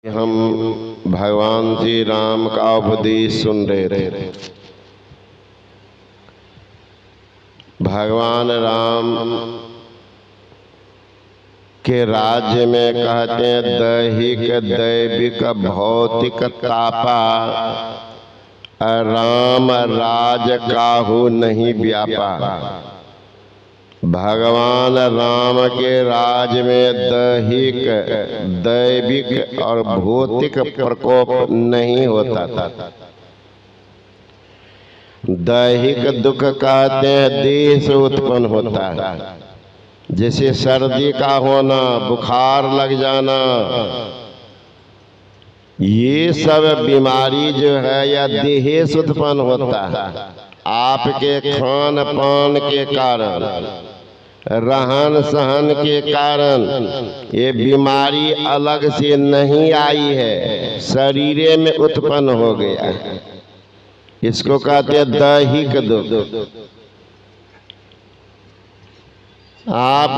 हम भगवान श्री राम का उपदेश सुन रहे थे। भगवान राम के राज्य में कहते हैं दैहिक दैविक भौतिक तापा राम राज काहू नहीं व्यापा। भगवान राम के राज में दैहिक दैविक और भौतिक प्रकोप नहीं होता था। दैहिक दुख कहते हैं देह से उत्पन्न होता है, जैसे सर्दी का होना, बुखार लग जाना, ये सब बीमारी जो है या देह से उत्पन्न होता है। आपके खान पान के कारण, रहन सहन के कारण ये बीमारी अलग से नहीं आई है, शरीर में उत्पन्न हो गया। इसको कहते हैं दैहिक दुख। आप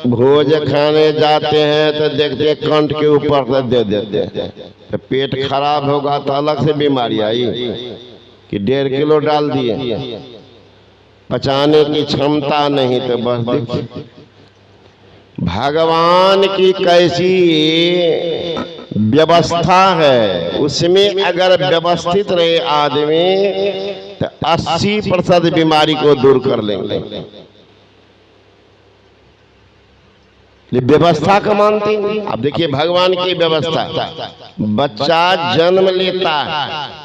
भोज खाने जाते हैं तो देखते हैं कंठ के ऊपर दे देते हैं, तो पेट खराब होगा तो अलग से बीमारी आई कि 1.5 किलो डाल दिए, पचाने की क्षमता नहीं। तो बस देखिए भगवान की कैसी व्यवस्था है, उसमें अगर व्यवस्थित रहे आदमी तो 80% बीमारी को दूर कर लेंगे। व्यवस्था का मानते हैं। अब देखिए भगवान की व्यवस्था, बच्चा जन्म लेता है,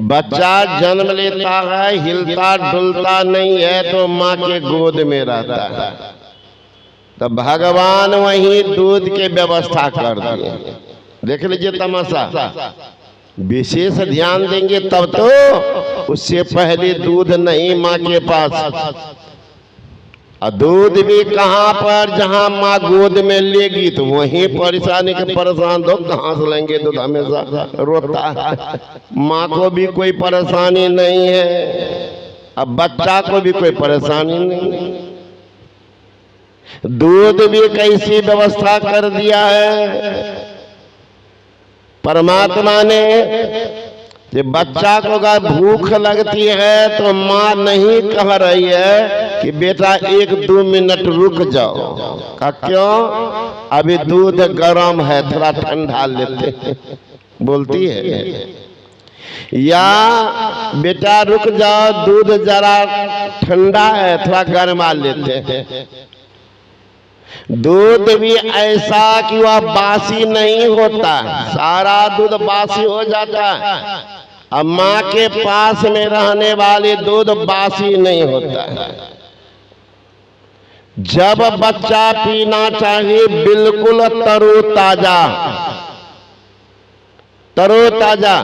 बच्चा जन्म लेता है, हिलता डुलता नहीं है तो माँ के गोद में रहता है, तो भगवान वहीं दूध के व्यवस्था कर दिए। देख लीजिए तमाशा, विशेष ध्यान देंगे तब तो। उससे पहले दूध नहीं माँ के पास, और दूध भी कहाँ पर, जहाँ माँ गोद में लेगी तो वहीं परेशानी के परेशान दो, कहाँ से लेंगे दूध, हमेशा रोता है। माँ को भी कोई परेशानी नहीं है, अब बच्चा को भी कोई परेशानी नहीं। दूध भी कैसी व्यवस्था कर दिया है परमात्मा ने, कि बच्चा को अगर भूख लगती है तो माँ नहीं कह रही है कि बेटा 1-2 मिनट रुक जाओ, का क्यों, अभी दूध गर्म है, थोड़ा ठंडा लेते, बोलती है। या बेटा रुक जाओ, दूध जरा ठंडा है, थोड़ा गर्मा लेते। दूध भी ऐसा कि वह बासी नहीं होता, सारा दूध बासी हो जाता है। अब माँ के पास में रहने वाले दूध बासी नहीं होता है। जब बच्चा पीना चाहिए बिल्कुल तरोताजा, तरोताजा।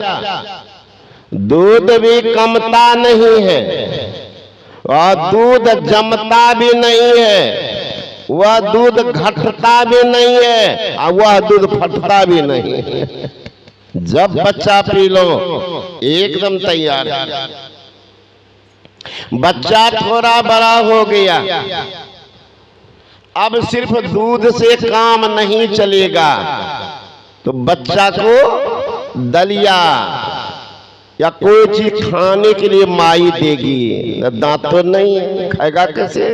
दूध भी कमता नहीं है और दूध जमता भी नहीं है, वह दूध घटता भी नहीं है और वह दूध फटता भी नहीं है। जब बच्चा पी लो एकदम तैयार। बच्चा थोड़ा बड़ा हो गया, अब सिर्फ दूध से काम नहीं चलेगा, तो बच्चा को दलिया या कोई चीज खाने के लिए माई देगी, दांत तो नहीं है, खाएगा कैसे,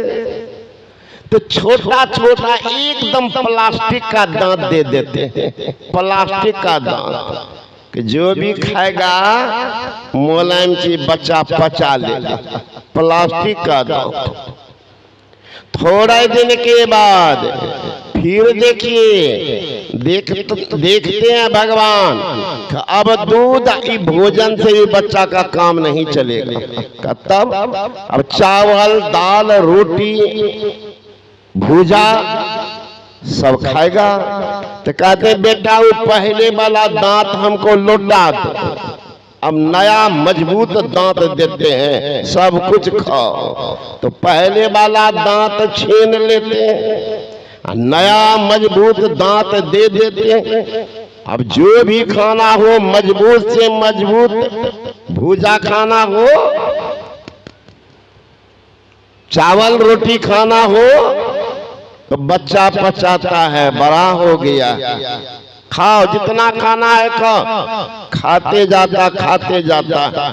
तो छोटा छोटा एकदम प्लास्टिक का दांत दे देते हैं, प्लास्टिक का दांत, कि जो भी खाएगा मुलायम चीज बच्चा पचा लेगा, प्लास्टिक का दांत। थोड़े दिन के बाद फिर देखिए, देखते हैं भगवान अब दूध की भोजन से भी बच्चा का काम नहीं चलेगा, तब अब चावल दाल रोटी भूजा सब खाएगा। तो कहते बेटा वो पहले वाला दांत हमको लौटा दो, अब नया मजबूत दांत देते हैं, सब कुछ खाओ। तो पहले वाला दांत छीन लेते हैं, नया मजबूत दांत दे देते हैं। अब जो भी खाना हो मजबूत से मजबूत भूजा खाना हो, चावल रोटी खाना हो, तो बच्चा पचाता है, बड़ा हो गया, खाओ, जितना खाना है खाओ। खाते जाता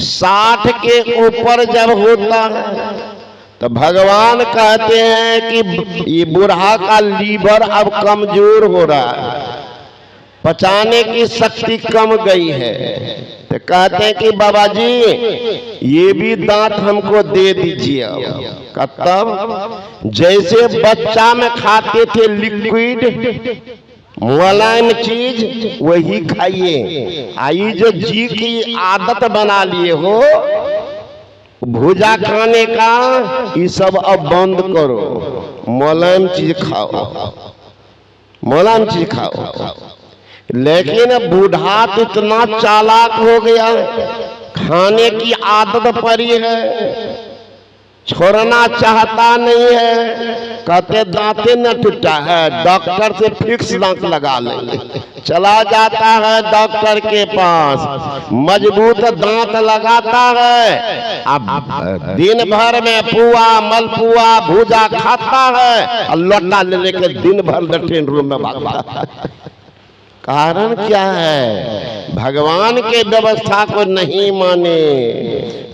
60 के ऊपर जब होता है तो भगवान कहते हैं कि ये बूढ़ा का लीवर अब कमजोर हो रहा है, पचाने की शक्ति कम गई है। तो कहते हैं कि बाबा जी ये भी दांत हमको दे दीजिए। तब जैसे बच्चा में खाते थे लिक्विड मुलायम चीज, वही खाइए। आई जो जी की आदत बना लिए हो भुजा खाने का, ये सब अब बंद करो, मुलायम चीज खाओ, मुलायम चीज खाओ। लेकिन बूढ़ा तो इतना चालाक हो गया, खाने की आदत पड़ी है, छोड़ना चाहता नहीं है। कहते दांते न टूटा है, डॉक्टर से फिक्स दांत लगा लेंगे। चला जाता है डॉक्टर के पास, मजबूत दांत लगाता है, अब दिन भर में पुआ मलपुआ भूजा खाता है और लोटा ले लेकर दिन भर लैट्रिन रूम में भागता है। कारण क्या है? भगवान के व्यवस्था को नहीं माने।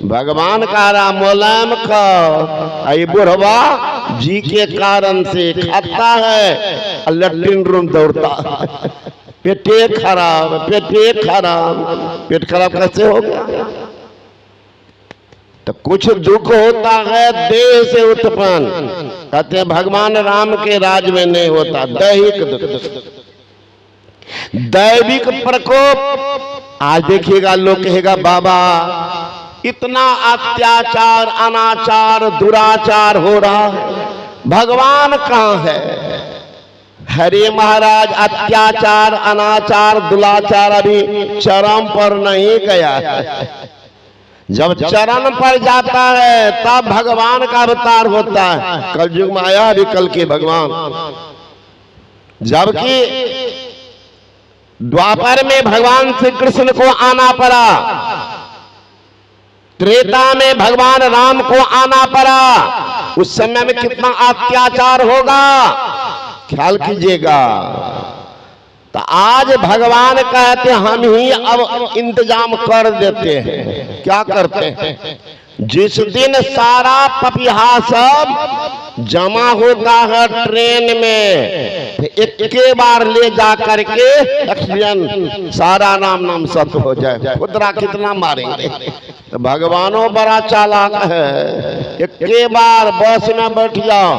भगवान का रहा मुलायम खाओ, बुढ़वा जी के कारण से खाता है, लैट्रिन रूम दौड़ता है। पेटे खराब, पेटे खराब, पेट खराब कैसे हो गया? तो कुछ दुख होता है देह से उत्पन्न, कहते हैं भगवान राम के राज में नहीं होता। दैहिक दुख, दैविक प्रकोप। आज देखिएगा लोग कहेगा बाबा इतना अत्याचार अनाचार दुराचार हो रहा है, भगवान कहाँ है? हरे महाराज अत्याचार अनाचार दुराचार अभी चरम पर नहीं गया है। जब चरण पर जाता है तब भगवान का अवतार होता है। कलयुग में आया अभी कल के भगवान, जबकि द्वापर में भगवान श्री कृष्ण को आना पड़ा, त्रेता में भगवान राम को आना पड़ा। उस समय में कितना अत्याचार होगा ख्याल कीजिएगा। तो आज भगवान कहते हम ही अब इंतजाम कर देते हैं। क्या करते हैं? जिस दिन सारा पपिहा सब जमा होता है ट्रेन में, एक के बार ले जा करके एक्सीडेंट सारा नाम सत्य हो जाए। खुदरा कितना मारेंगे? तो भगवानों बड़ा चालाक है। एक के बार बस में बैठ जाओ,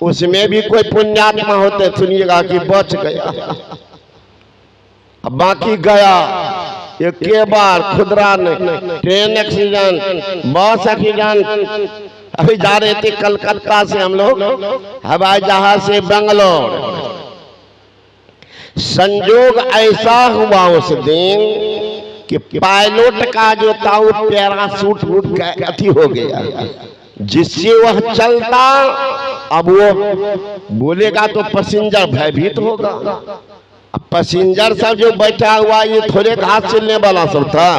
उसमें भी कोई पुण्यात्मा होते सुनिएगा कि बच गया, बाकी गया। एक के बार खुदरा नहीं, ट्रेन एक्सीडेंट, बस एक्सीडेंट। अभी जा रहे थे कलकत्ता से हम लोग हवाई जहाज से बेंगलोर। संजोग ऐसा हुआ उस दिन कि पायलट का जो था वो पैराशूट अथी हो गया, जिससे वह चलता। अब वो बोलेगा तो पैसेंजर भयभीत होगा। पैसेंजर सब जो बैठा हुआ ये थोड़े हाथ चलने वाला सब था।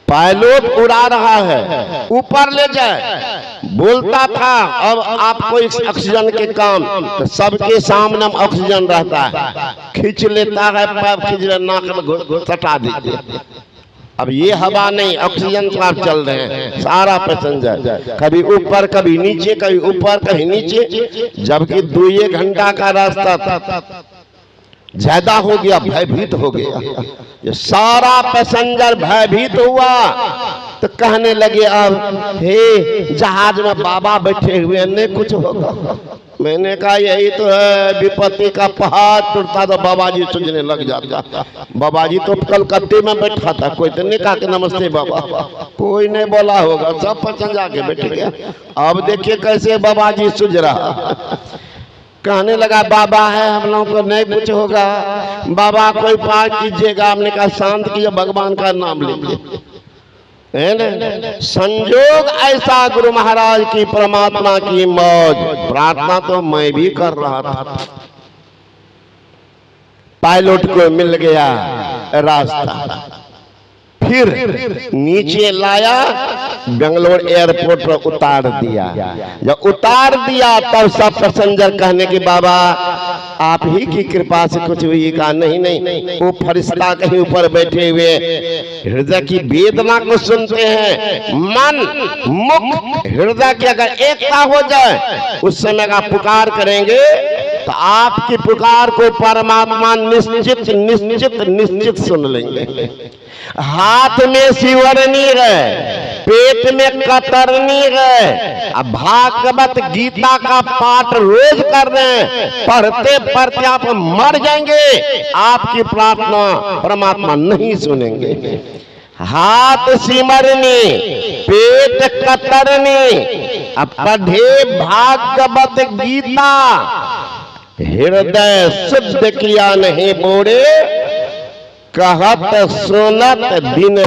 पायलट उड़ा रहा है, ऊपर ले जाए बोलता था। अब आपको ऑक्सीजन के काम, तो सबके सामने ऑक्सीजन रहता है, खींच लेता है, पैर खींच ले, नाक में सटा दीजिए। अब ये हवा नहीं, ऑक्सीजन का चल रहे हैं सारा पैसेंजर, कभी ऊपर कभी नीचे, कभी ऊपर कभी नीचे। जबकि 2 घंटा का रास्ता था, ज्यादा हो गया, भयभीत हो गया। ये सारा पैसेंजर भयभीत हुआ तो कहने लगे अब हे जहाज में बाबा बैठे हुए नहीं कुछ होगा। मैंने कहा यही तो है, विपत्ति का पहाड़ टूटता तो बाबा जी सुझने लग जाता। बाबा जी तो कलकत्ते में बैठा था, कोई तो नहीं कहा कि नमस्ते बाबा, कोई नहीं बोला होगा, सब पैसेंजर आके बैठ गया। अब देखिए कैसे बाबा जी सुझ रहा। कहने लगा बाबा है, हम लोगों को नहीं कुछ होगा, बाबा कोई पार कीजिएगा। हमने कहा शांत कीजिए, भगवान का नाम लीजिए। संजोग ऐसा गुरु महाराज की परमात्मा की मौज। प्रार्थना तो मैं भी कर रहा था। पायलट को मिल गया रास्ता, फिर नीचे लाया, बेंगलोर एयरपोर्ट पर उतार दिया। जब उतार दिया तब सब पैसेंजर कहने की बाबा आप ही की कृपा से कुछ हुई। कहा नहीं नहीं, वो फरिश्ता कहीं ऊपर बैठे हुए हृदय की वेदना को सुनते हैं। मन मुख हृदय की अगर एकता हो जाए, उस समय का पुकार करेंगे तो आपकी पुकार को परमात्मा निश्चित निश्चित निश्चित सुन लेंगे। हाथ में शिवरनी है, पेट में कतरनी है, अब भागवत गीता का पाठ रोज कर रहे हैं, पढ़ते पढ़ते आप मर जाएंगे, आपकी प्रार्थना परमात्मा नहीं सुनेंगे। हाथ सिमरनी, पेट कतरनी, अब पढ़े भागवत गीता, हृदय शुद्ध किया नहीं बोरे, कहत सुनत दिन